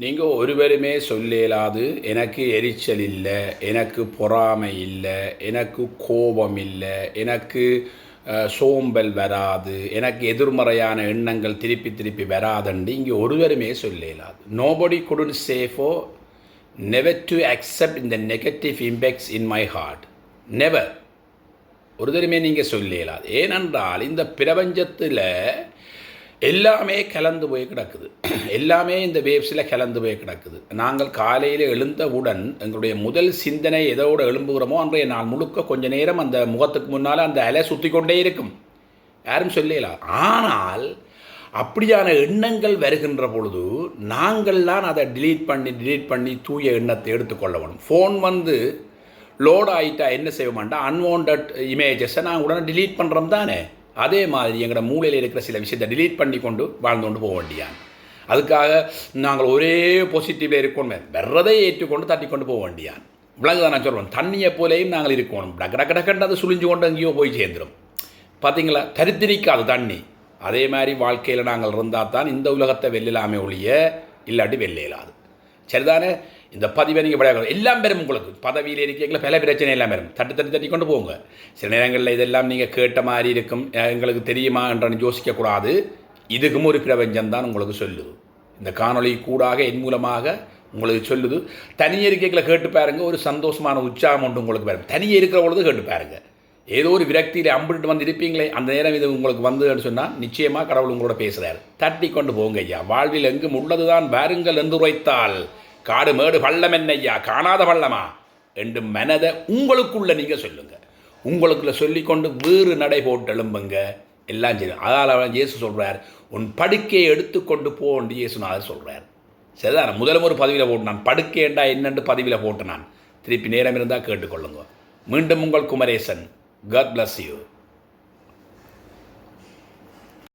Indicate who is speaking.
Speaker 1: நீங்கள் ஒருவருமே சொல்லலாது எனக்கு எரிச்சல் இல்லை, எனக்கு பொறாமை இல்லை, எனக்கு கோபம் இல்லை, எனக்கு சோம்பல் வராது, எனக்கு எதிர்மறையான எண்ணங்கள் திருப்பி திருப்பி வராதுன்னு இங்கே ஒருவருமே சொல்லலாது. Nobody couldn't say for never to accept in the negative impacts in my heart. never. ஒருவருமே நீங்கள் சொல்லலாது. ஏனென்றால் இந்த பிரபஞ்சத்தில் எல்லாமே கலந்து போய் கிடக்குது. எல்லாமே இந்த வேவ்ஸில் கலந்து போய் கிடக்குது. நாங்கள் காலையில் எழுந்தவுடன் எங்களுடைய முதல் சிந்தனை எதோடு எழும்புகிறோமோ அன்றைய நாள் முழுக்க கொஞ்ச நேரம் அந்த முகத்துக்கு முன்னால் அந்த அலை சுற்றி கொண்டே இருக்கும். யாரும் சொல்லலாம். ஆனால் அப்படியான எண்ணங்கள் வருகின்ற பொழுது நாங்கள்லாம் அதை டிலீட் பண்ணி தூய எண்ணத்தை எடுத்துக்கொள்ள வேணும். ஃபோன் லோட் ஆகிட்டா என்ன செய்வோம்டா, அன்வான்ட் இமேஜஸை நாங்கள் உடனே டிலீட் பண்ணுறோம் தானே. அதே மாதிரி எங்களோட மூளையில் இருக்கிற சில விஷயத்தை டிலீட் பண்ணி கொண்டு வாழ்ந்து கொண்டு போக வேண்டியான். அதுக்காக நாங்கள் ஒரே பாசிட்டிவில் இருக்கணும், வர்றதை ஏற்றுக்கொண்டு தட்டி கொண்டு போக வேண்டியான். விலங்குதான் நான் சொல்கிறோம். தண்ணியை போலேயும் நாங்கள் இருக்கணும். டக்கு அது சுழிஞ்சு கொண்டு எங்கேயோ போய் சேர்ந்துடும். பார்த்தீங்களா, தரித்திரிக்காது தண்ணி. அதே மாதிரி வாழ்க்கையில் நாங்கள் இருந்தால் தான் இந்த உலகத்தை வெல்லலாமே ஒழிய இல்லாட்டி வெல்லையிலாது. சரிதானே. இந்த பதிவை நீங்கள் பழைய எல்லாம் பெறும். உங்களுக்கு பதவியில் இருக்கீங்களா, பல பிரச்சனை எல்லாம் பெறும். தட்டி கொண்டு போங்க. சில நேரங்களில் இதெல்லாம் நீங்கள் கேட்ட மாதிரி இருக்கும், எங்களுக்கு தெரியுமா என்று யோசிக்கக்கூடாது. இதுக்கும் ஒரு பிரபஞ்சம்தான் உங்களுக்கு சொல்லுது. இந்த காணொளி கூடாக என் மூலமாக உங்களுக்கு சொல்லுது. தனியே இருக்கீங்களா கேட்டு பாருங்க, ஒரு சந்தோஷமான உற்சாகம் ஒன்று உங்களுக்கு பாருங்க. தனியே இருக்கிற பொழுது கேட்டு பாருங்க. ஏதோ ஒரு விரக்தியில் அம்பிட்டு வந்து இருப்பீங்களே, அந்த நேரம் இது உங்களுக்கு வந்துன்னு சொன்னால் நிச்சயமாக கடவுள் உங்களோட பேசுகிறார். தட்டி கொண்டு போங்க ஐயா. வாழ்வில் எங்கும் உள்ளதுதான் பாருங்கள் என்று உரைத்தால் காடு மேடு பள்ளம் என்னையா காணாத பள்ளமா என்று மனதை உங்களுக்குள்ள நீங்கள் சொல்லுங்கள். உங்களுக்குள்ள சொல்லிக்கொண்டு வேறு நடை போட்டு எழும்புங்க. எல்லாம் சரி. அதால் இயேசு சொல்கிறார், உன் படுக்கையை எடுத்துக்கொண்டு போன்னு இயேசுநாதர் சொல்கிறார். சரிதான். முதலும் ஒரு பதிவில் போட்டு நான் படுக்கைண்டா என்னென்று பதிவில் போட்டு நான் திருப்பி நேரம் இருந்தால் கேட்டுக்கொள்ளுங்க. மீண்டும் உங்கள் குமரேசன். God bless you.